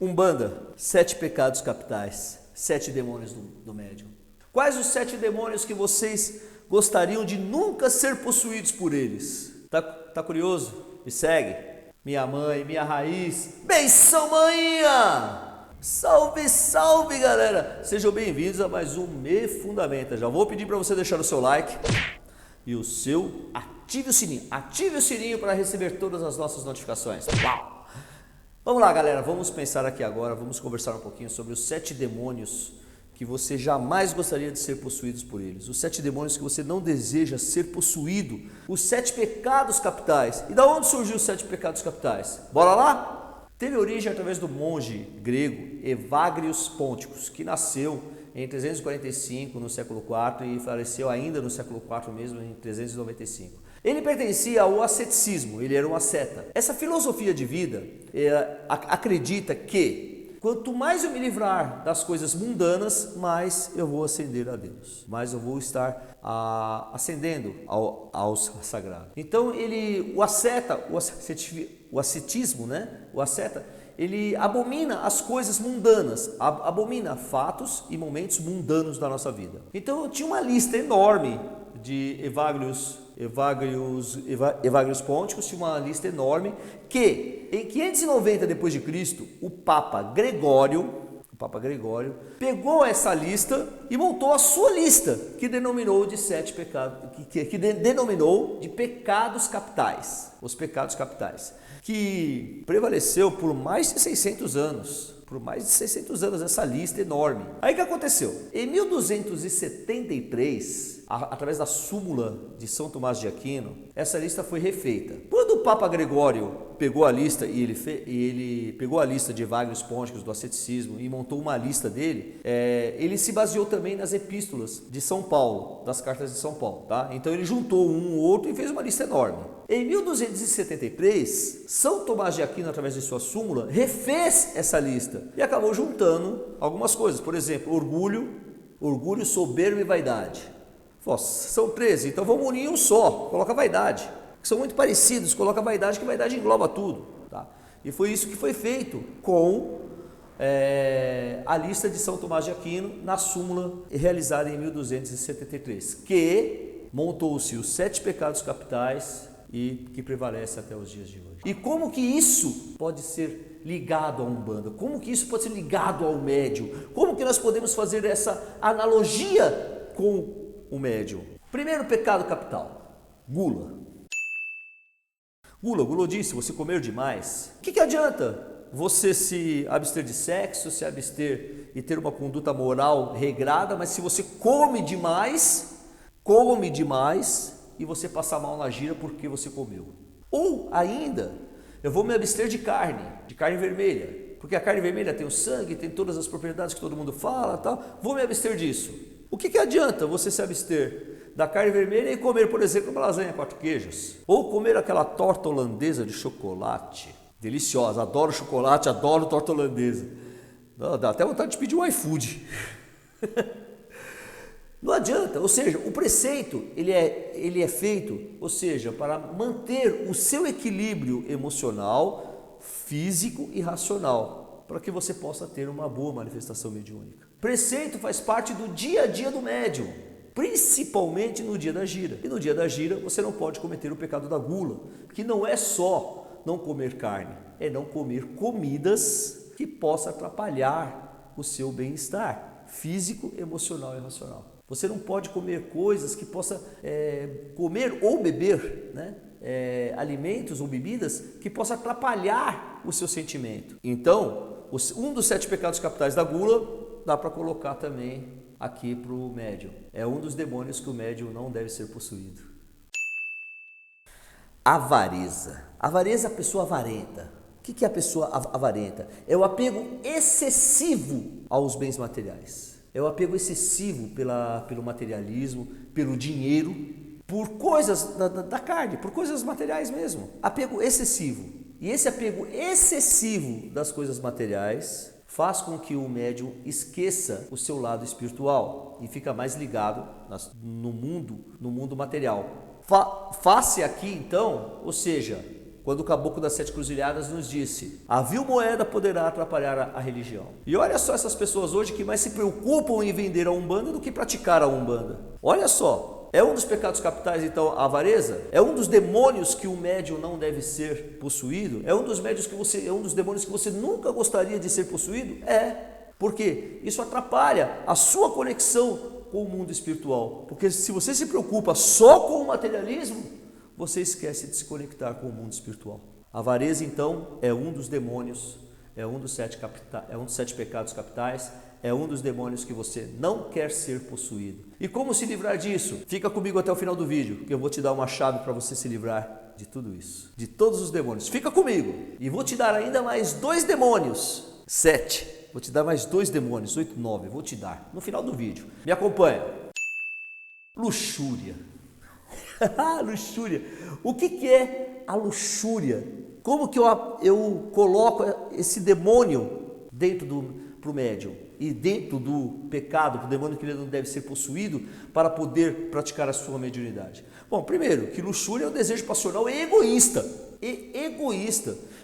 Umbanda, 7 pecados capitais, 7 demônios do médium. Quais os 7 demônios que vocês gostariam de nunca ser possuídos por eles? Tá curioso? Me segue. Minha mãe, minha raiz. Benção, manhinha! Salve, salve, galera! Sejam bem-vindos a mais um Me Fundamenta. Já vou pedir para você deixar o seu like e o seu ative o sininho. Ative o sininho para receber todas as nossas notificações. Uau! Vamos lá, galera, vamos pensar aqui agora, vamos conversar um pouquinho sobre os 7 demônios que você jamais gostaria de ser possuídos por eles. Os 7 demônios que você não deseja ser possuído. Os 7 pecados capitais. E da onde surgiu os 7 pecados capitais? Bora lá? Teve origem através do monge grego Evagrius Ponticus, que nasceu em 345 no século IV e faleceu ainda no século IV mesmo, em 395. Ele pertencia ao asceticismo, ele era um asceta. Essa filosofia de vida acredita que quanto mais eu me livrar das coisas mundanas, mais eu vou ascender a Deus, mais eu vou estar ascendendo ao sagrado. Então o ascetismo, né? O asceta, ele abomina as coisas mundanas, abomina fatos e momentos mundanos da nossa vida. Então tinha uma lista enorme de Evagrius Ponticus, tinha uma lista enorme que em 590 depois de Cristo, o Papa Gregório pegou essa lista e montou a sua lista, que denominou de 7 pecados, que denominou de pecados capitais, os pecados capitais, que prevaleceu por mais de 600 anos. Por mais de 600 anos, essa lista enorme. Aí o que aconteceu? Em 1273, através da súmula de São Tomás de Aquino, essa lista foi refeita. Quando o Papa Gregório pegou a lista e ele pegou a lista de Evagrius Ponticus do asceticismo e montou uma lista dele, ele se baseou também nas epístolas de São Paulo, das cartas de São Paulo, tá? Então ele juntou um ou outro e fez uma lista enorme. Em 1273, São Tomás de Aquino, através de sua súmula, refez essa lista e acabou juntando algumas coisas. Por exemplo, orgulho, soberba e vaidade. São 13, então vamos unir um só, coloca vaidade. São muito parecidos, coloca vaidade, que vaidade engloba tudo. Tá? E foi isso que foi feito com a lista de São Tomás de Aquino na súmula realizada em 1273, que montou-se os 7 pecados capitais e que prevalece até os dias de hoje. E como que isso pode ser ligado à Umbanda? Como que isso pode ser ligado ao médium? Como que nós podemos fazer essa analogia com o médium? Primeiro pecado capital, gula. Gulodice, você comer demais. O que adianta você se abster de sexo, se abster e ter uma conduta moral regrada, mas se você come demais e você passar mal na gira porque você comeu. Ou ainda, eu vou me abster de carne vermelha, porque a carne vermelha tem o sangue, tem todas as propriedades que todo mundo fala, tal. Vou me abster disso. O que adianta você se abster da carne vermelha e comer, por exemplo, uma lasanha 4 queijos? Ou comer aquela torta holandesa de chocolate, deliciosa, adoro chocolate, adoro torta holandesa. Dá até vontade de pedir um iFood. Não adianta, ou seja, o preceito ele é feito, ou seja, para manter o seu equilíbrio emocional, físico e racional, para que você possa ter uma boa manifestação mediúnica. Preceito faz parte do dia a dia do médium, principalmente no dia da gira. E no dia da gira você não pode cometer o pecado da gula, que não é só não comer carne, é não comer comidas que possam atrapalhar o seu bem-estar físico, emocional e racional. Você não pode comer coisas que possa comer ou beber, né? Alimentos ou bebidas que possam atrapalhar o seu sentimento. Então, um dos 7 pecados capitais da gula dá para colocar também aqui para o médium. É um dos demônios que o médium não deve ser possuído. Avareza. Avareza é a pessoa avarenta. O que é a pessoa avarenta? É o apego excessivo aos bens materiais. É o apego excessivo pelo materialismo, pelo dinheiro, por coisas da carne, por coisas materiais mesmo. Apego excessivo. E esse apego excessivo das coisas materiais faz com que o médium esqueça o seu lado espiritual e fica mais ligado no mundo material. Face aqui então, ou seja, quando o caboclo das 7 cruzilhadas nos disse: a vil moeda poderá atrapalhar a religião. E olha só essas pessoas hoje que mais se preocupam em vender a Umbanda do que praticar a Umbanda. Olha só, é um dos pecados capitais então a avareza? É um dos demônios que o médium não deve ser possuído? É um dos demônios que você nunca gostaria de ser possuído? É, porque isso atrapalha a sua conexão com o mundo espiritual. Porque se você se preocupa só com o materialismo, você esquece de se conectar com o mundo espiritual. A avareza, então, é um dos demônios, é um dos 7 pecados capitais, é um dos demônios que você não quer ser possuído. E como se livrar disso? Fica comigo até o final do vídeo, que eu vou te dar uma chave para você se livrar de tudo isso, de todos os demônios. Fica comigo e vou te dar ainda mais 2 demônios, 7. Vou te dar mais 2 demônios, 8, 9, vou te dar no final do vídeo. Me acompanha. Luxúria. Luxúria. O que é a luxúria? Como que eu coloco esse demônio pro médium e dentro do pecado, pro demônio que ele não deve ser possuído para poder praticar a sua mediunidade? Bom, primeiro, que luxúria é um desejo passional egoísta,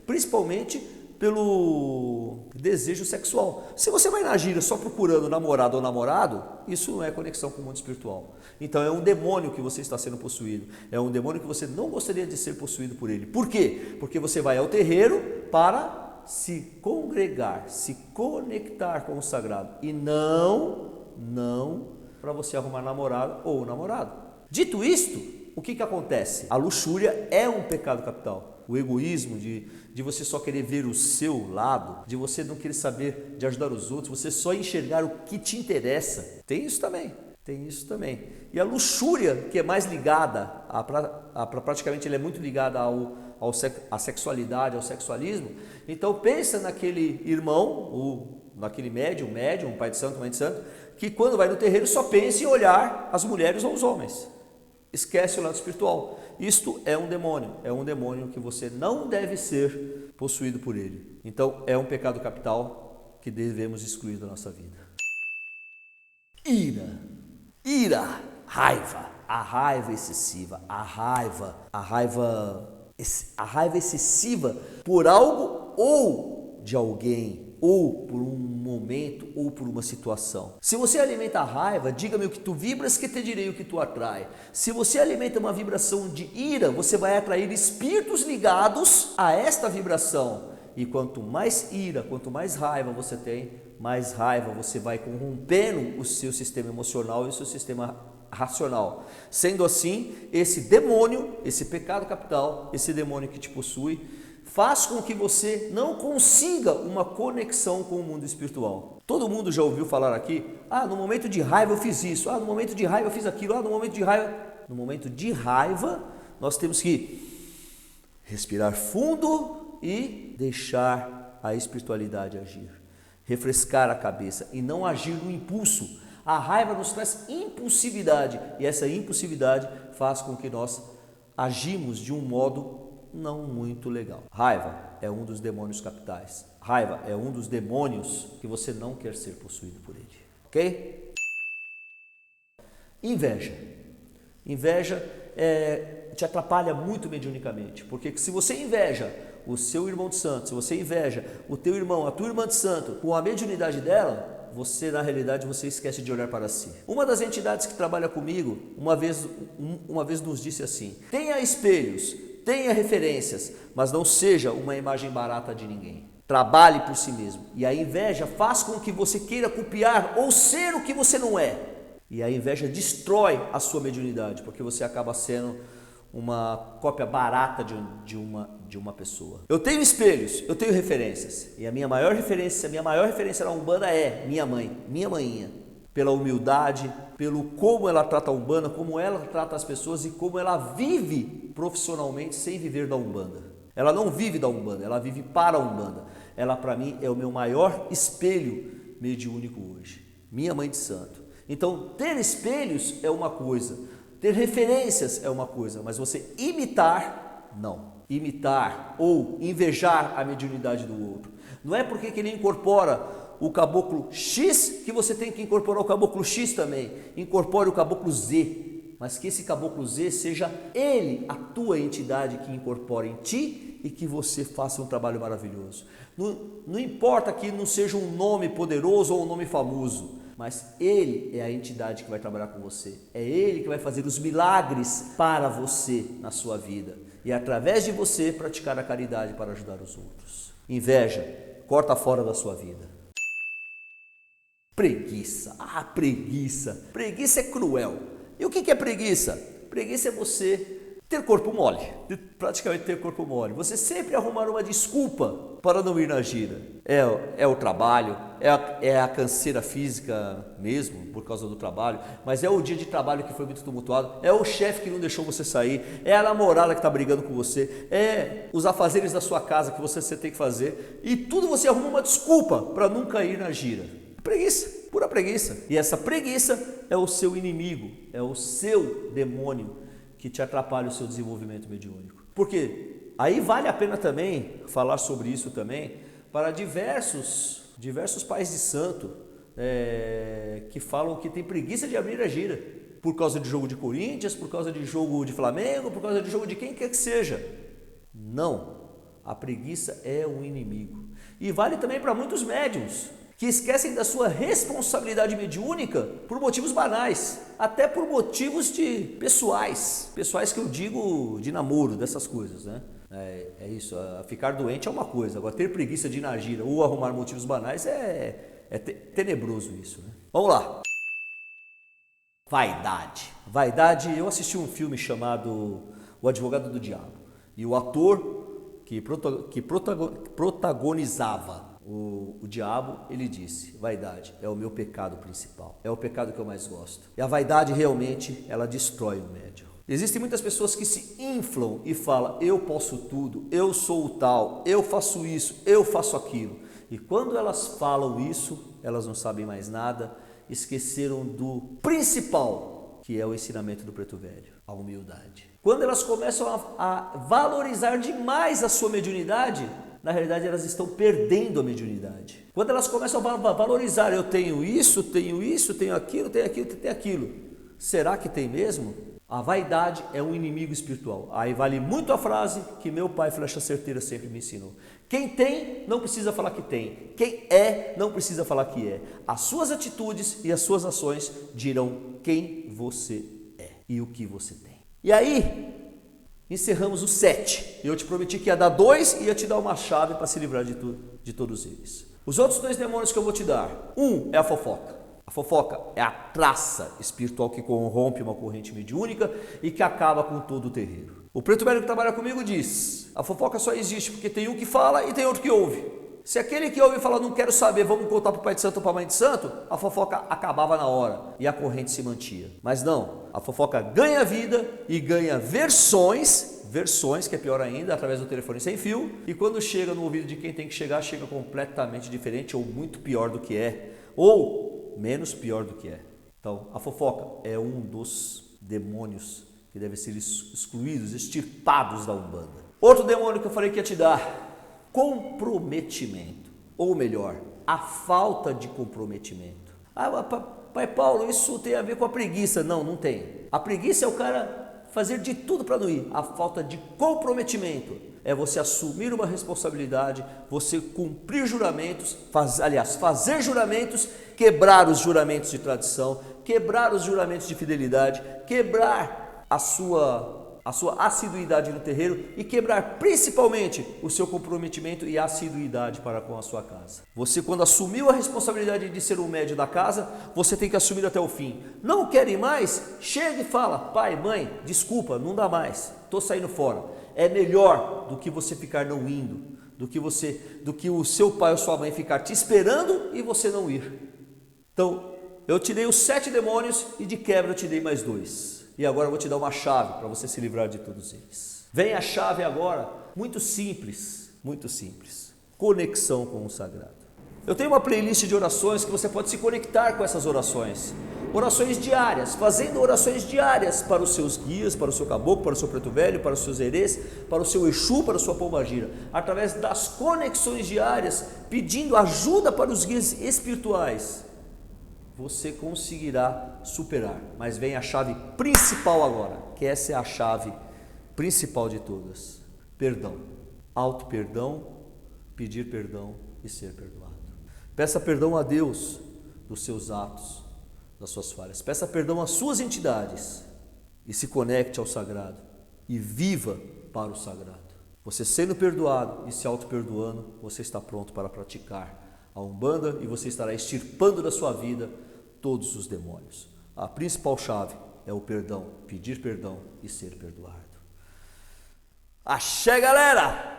principalmente pelo desejo sexual. Se você vai na gira só procurando namorado ou namorado, isso não é conexão com o mundo espiritual. Então é um demônio que você está sendo possuído. É um demônio que você não gostaria de ser possuído por ele. Por quê? Porque você vai ao terreiro para se congregar, se conectar com o sagrado. E não para você arrumar namorado ou namorado. Dito isto, o que acontece? A luxúria é um pecado capital. O egoísmo de você só querer ver o seu lado, de você não querer saber de ajudar os outros, você só enxergar o que te interessa. Tem isso também. E a luxúria, que é mais ligada, praticamente ele é muito ligada à sexualidade, ao sexualismo. Então pensa naquele irmão, ou naquele médium, pai de santo, mãe de santo, que quando vai no terreiro só pensa em olhar as mulheres ou os homens. Esquece o lado espiritual. Isto é um demônio que você não deve ser possuído por ele. Então é um pecado capital que devemos excluir da nossa vida. Ira, raiva, a raiva excessiva, a raiva excessiva por algo ou de alguém, ou por um momento, ou por uma situação. Se você alimenta a raiva, diga-me o que tu vibras, que te direi o que tu atrai. Se você alimenta uma vibração de ira, você vai atrair espíritos ligados a esta vibração. E quanto mais ira, quanto mais raiva você tem, mais raiva você vai corrompendo o seu sistema emocional e o seu sistema racional. Sendo assim, esse demônio, esse pecado capital, esse demônio que te possui, faz com que você não consiga uma conexão com o mundo espiritual. Todo mundo já ouviu falar aqui: no momento de raiva eu fiz isso, no momento de raiva eu fiz aquilo, no momento de raiva... No momento de raiva, nós temos que respirar fundo e deixar a espiritualidade agir. Refrescar a cabeça e não agir no impulso. A raiva nos traz impulsividade e essa impulsividade faz com que nós agimos de um modo não muito legal. Raiva é um dos demônios capitais. Raiva é um dos demônios que você não quer ser possuído por ele. Ok? Inveja te atrapalha muito mediunicamente. Porque se você inveja o seu irmão de santo, se você inveja o teu irmão, a tua irmã de santo, com a mediunidade dela, você na realidade você esquece de olhar para si. Uma das entidades que trabalha comigo, uma vez nos disse assim: tenha espelhos, tenha referências, mas não seja uma imagem barata de ninguém. Trabalhe por si mesmo. E a inveja faz com que você queira copiar ou ser o que você não é. E a inveja destrói a sua mediunidade, porque você acaba sendo uma cópia barata de uma pessoa. Eu tenho espelhos, eu tenho referências. E a minha maior referência na Umbanda é minha mãe, minha mainha. Pela humildade, pelo como ela trata a Umbanda, como ela trata as pessoas e como ela vive profissionalmente sem viver da Umbanda. Ela não vive da Umbanda, ela vive para a Umbanda. Ela, para mim, é o meu maior espelho mediúnico hoje. Minha mãe de santo. Então, ter espelhos é uma coisa, ter referências é uma coisa, mas você imitar, não. Imitar ou invejar a mediunidade do outro. Não é porque ele incorpora o caboclo X que você tem que incorporar o caboclo X também. Incorpore o caboclo Z. mas que esse caboclo Z seja ele a tua entidade que incorpora em ti e que você faça um trabalho maravilhoso. Não importa que não seja um nome poderoso ou um nome famoso, mas ele é a entidade que vai trabalhar com você. É ele que vai fazer os milagres para você na sua vida. E através de você praticar a caridade para ajudar os outros. Inveja, corta fora da sua vida. Preguiça. Preguiça. Preguiça é cruel. E o que é preguiça? Preguiça é você ter corpo mole, praticamente ter corpo mole. Você sempre arrumar uma desculpa para não ir na gira. É o trabalho, é a canseira física mesmo, por causa do trabalho, mas é o dia de trabalho que foi muito tumultuado, é o chefe que não deixou você sair, é a namorada que está brigando com você, é os afazeres da sua casa que você tem que fazer, e tudo você arruma uma desculpa para nunca ir na gira. Preguiça, pura preguiça. E essa preguiça é o seu inimigo, é o seu demônio que te atrapalha o seu desenvolvimento mediúnico. Porque aí vale a pena também falar sobre isso também para diversos pais de santo que falam que tem preguiça de abrir a gira por causa de jogo de Corinthians, por causa de jogo de Flamengo, por causa de jogo de quem quer que seja. Não, a preguiça é um inimigo. E vale também para muitos médiuns que esquecem da sua responsabilidade mediúnica por motivos banais, até por motivos pessoais que eu digo de namoro, dessas coisas, né? É isso, ficar doente é uma coisa, agora ter preguiça de ir na gira ou arrumar motivos banais é tenebroso isso, né? Vamos lá. Vaidade, eu assisti um filme chamado O Advogado do Diabo, e o ator que protagonizava o diabo, ele disse: vaidade é o meu pecado principal, é o pecado que eu mais gosto. E a vaidade realmente, ela destrói o médium. Existem muitas pessoas que se inflam e falam: eu posso tudo, eu sou o tal, eu faço isso, eu faço aquilo. E quando elas falam isso, elas não sabem mais nada, esqueceram do principal, que é o ensinamento do Preto Velho, a humildade. Quando elas começam a valorizar demais a sua mediunidade, na realidade elas estão perdendo a mediunidade. Quando elas começam a valorizar: eu tenho isso, tenho aquilo, tenho aquilo. Será que tem mesmo? A vaidade é um inimigo espiritual. Aí vale muito a frase que meu pai Flecha Certeira sempre me ensinou: quem tem não precisa falar que tem, quem é não precisa falar que é. As suas atitudes e as suas ações dirão quem você é e o que você tem. E aí encerramos o 7. Eu te prometi que ia dar 2 e ia te dar uma chave para se livrar de todos eles. Os outros 2 demônios que eu vou te dar: um é a fofoca. A fofoca é a traça espiritual que corrompe uma corrente mediúnica e que acaba com todo o terreiro. O Preto Velho que trabalha comigo diz: a fofoca só existe porque tem um que fala e tem outro que ouve. Se aquele que ouve fala: não quero saber, vamos contar para o pai de santo ou para a mãe de santo, a fofoca acabava na hora e a corrente se mantinha. Mas não, a fofoca ganha vida e ganha versões, que é pior ainda, através do telefone sem fio, e quando chega no ouvido de quem tem que chegar, chega completamente diferente ou muito pior do que é, ou menos pior do que é. Então, a fofoca é um dos demônios que devem ser excluídos, extirpados da Umbanda. Outro demônio que eu falei que ia te dar: comprometimento, ou melhor, a falta de comprometimento. Pai Paulo, isso tem a ver com a preguiça. Não, não tem. A preguiça é o cara fazer de tudo para não ir. A falta de comprometimento é você assumir uma responsabilidade, você cumprir juramentos, fazer juramentos, quebrar os juramentos de tradição, quebrar os juramentos de fidelidade, quebrar a sua assiduidade no terreiro e quebrar principalmente o seu comprometimento e assiduidade para com a sua casa. Você, quando assumiu a responsabilidade de ser o médium da casa, você tem que assumir até o fim. Não quer ir mais? Chega e fala: pai, mãe, desculpa, não dá mais, estou saindo fora. É melhor do que você ficar não indo, do que o seu pai ou sua mãe ficar te esperando e você não ir. Então, eu te dei os 7 demônios e de quebra eu te dei mais 2. E agora eu vou te dar uma chave para você se livrar de todos eles. Vem a chave agora, muito simples, conexão com o sagrado. Eu tenho uma playlist de orações que você pode se conectar com essas orações. Orações diárias, fazendo orações diárias para os seus guias, para o seu caboclo, para o seu preto velho, para os seus herês, para o seu Exu, para a sua pombagira. Através das conexões diárias, pedindo ajuda para os guias espirituais. você conseguirá superar. Mas vem a chave principal agora, que essa é a chave principal de todas. Perdão. Auto-perdão, pedir perdão e ser perdoado. Peça perdão a Deus dos seus atos, das suas falhas. Peça perdão às suas entidades e se conecte ao sagrado e viva para o sagrado. Você sendo perdoado e se auto-perdoando, você está pronto para praticar a Umbanda e você estará extirpando da sua vida todos os demônios. A principal chave é o perdão, pedir perdão e ser perdoado. Axé, galera!